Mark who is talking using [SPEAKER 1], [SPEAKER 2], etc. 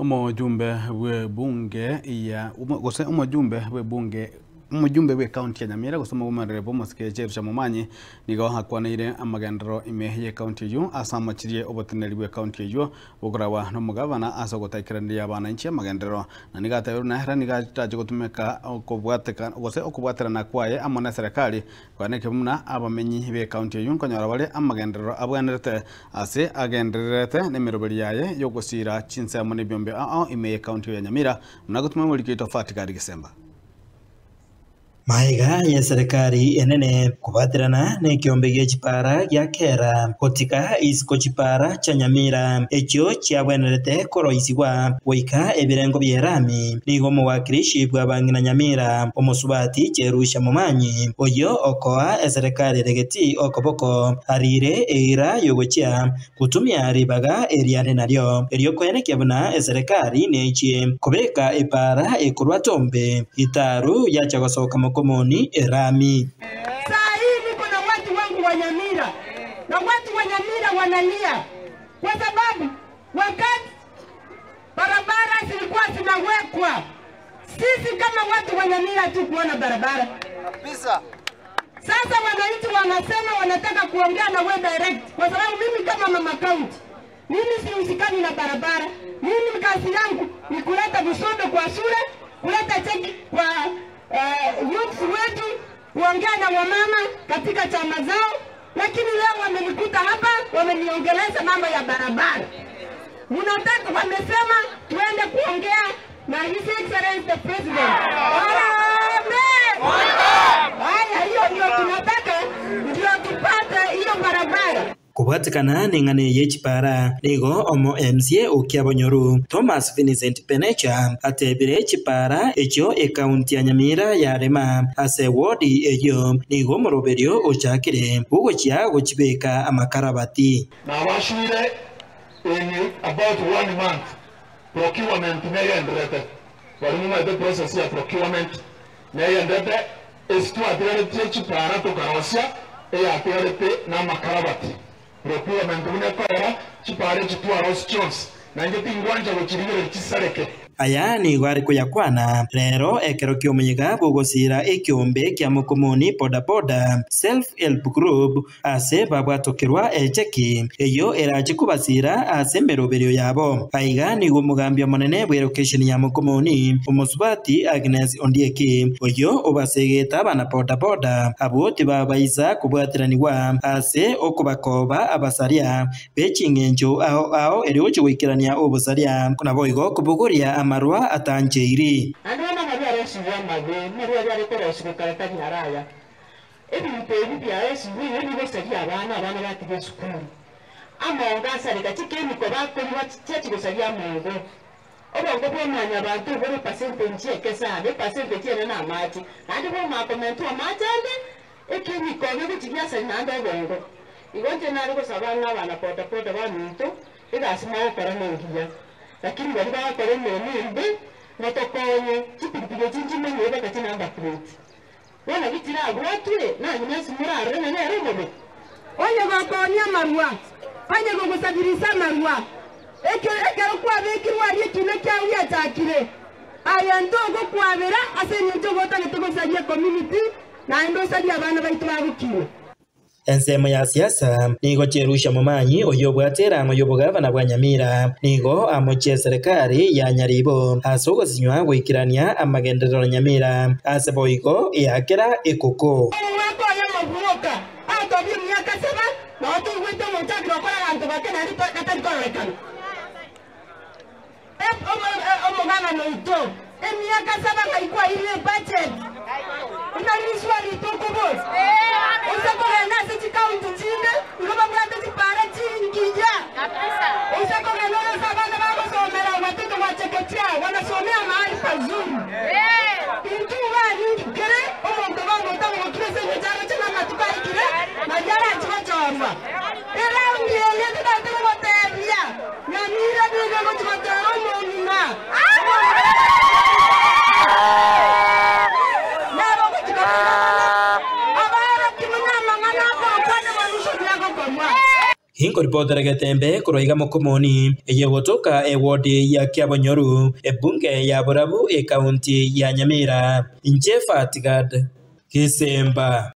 [SPEAKER 1] Umujumbe we bunge ya umujumbe we bunge umujumbe we county ya Nyamira gusoma umarere bo musikeje rusha mumanyi nigo hakwanire amagendero imehiye county yu asamachirie oboteneri we county yu bugurawa no mugabana asogotaikiraniya abana inchi amagendero na nigateberu na hera nigataje gutumeka okubwaterana kwaye amona serikali kwaneke muna abamenyi be county yu konyora bale amagendero abwanerete ase agendererete nemiroberi yaye yo gusira chinse amone byombe imeye county ya Nyamira munagutuma muri kito fatikari Gisemba.
[SPEAKER 2] Maiga ya serikali enene kubatirana ne kiombe gya chipara gya kera kotika isiko chipara cha Nyamira ekyo kyabwenerete koroisigwa goika ebirengo byerami nigo muwakilishi bw'abangina Nyamira omusubati kyerusha mumanyi oyo okoa eserikali regeti okoboko arire eira yogocha kutumia ribaga eriane naryo eryo kweneke buna eserikali nechi kubeka ipara ekurwa tombe itaru ya chagosoka komoni erami.
[SPEAKER 3] Saa hii niko na watu wangu wa Nyamira na watu wa Nyamira wanalia kwa sababu wakati barabara zilikuwa zinawekwa sisi kama watu wa Nyamira tu kuona barabara kabisa. Sasa wananchi wanasema wanataka kuongea na wewe direct kwa sababu mimi kama mama county mimi sihusikani na barabara. Mimi kazi yangu ni kuleta busondo kwa shule, kuleta cheki kwa youth wetu, kuongea na wamama katika chama zao, lakini leo wamenikuta hapa wameniongeleza mambo ya barabara. Munataka wamesema tuende kuongea na His Excellency the President. Haya, hiyo ndio tunataka ndio tupate hiyo barabara.
[SPEAKER 2] Kubatikana ningane yechipara nigo omo MCA Okiabonyoru Thomas Vincent Penecha atebire chipara ekyo county ya Nyamira yarema ase wodi eyo nigo moroberio ochakire ugochya gochibeka amakarabati
[SPEAKER 4] na washire in about 1 month procurement neyenderete barimo the process ya procurement neyenderete estu adirete chipara tokarosya adirete na makarabati procurement unekora chipare chitwara Jones na ngeti ngwanja gochirire chisareke
[SPEAKER 2] aya ni gwari kuyakwana rero ekero kyomunyiga bugosira ekyombe kya mukomoni boda self help group ase babwatokirwa echeki eyo eraje kubasira ase meroberio yabo aiga ni gumugambya monene bwe location ya mukomoni umusubati Agnes Ondieki oyo obasegeta bana boda aboti babaisa kubwatiraniwa ase okubakoba abasaria bechingenjo ao erioje wikirania obusaria kuna boigo kubuguria marwa atanjeiri
[SPEAKER 3] andona mabya resiwa magwe marwa yari korosiko karatani haraya ebintu bya resiwa ni bosari abana batige sukuru amonga sarika chikemiko bakori bachiche gosari amongo obongo bomanya abantu bori percentage ekesane percentage na amati kandi bo makomento amatende ekemiko byo chibyasa nanda bongo igonje nari gosabana abana poda banito igasima okora nengiya lakini bali bakora nembe natokonye chipipige chinjimenye bakati namba plate wana bitira agwatwe nani nasi murare nene remobe onye bakonya marwa onye gogusabirisa marwa ekero kwa bekirwa yitune kyawi atakire ayendo go kwabera asenye njogo tagetogosaje community na endo sadia abana baitu babukire
[SPEAKER 2] ensemo ya siasa nigo cherusha mumanyi oyo bwatera ngo yobugavana bwa Nyamira nigo amoche serikali ya Nyaribo asogo sinywa gwikirania amagendero Nyamira ase boigo yakera ekoko
[SPEAKER 3] wako ya mavuka atobi myaka 7 na watu wetu mtakiro kwa bantu bakena ndi katalikolekana omugana no ito emyaka 7 ngaikuwa ile budget unaliswa litokobo usakora nasi chikaunti chine uloba mwate chipara chingija usakora nona sabana babo somera watoto wachekechea wanasomea mahali pazuri intu wani kere omonto bango tango kirese njaro chana matukai kire majara chachorwa era ungiye tata wotebia Nyamira ndigo chotoro monina
[SPEAKER 2] hingo ripotera Getembe kuroiga Mukomoni yegotoka wodi ya Kiabonyoru bunge ya Borabu kaunti ya Nyamira. Jeff Atigad Kisemba.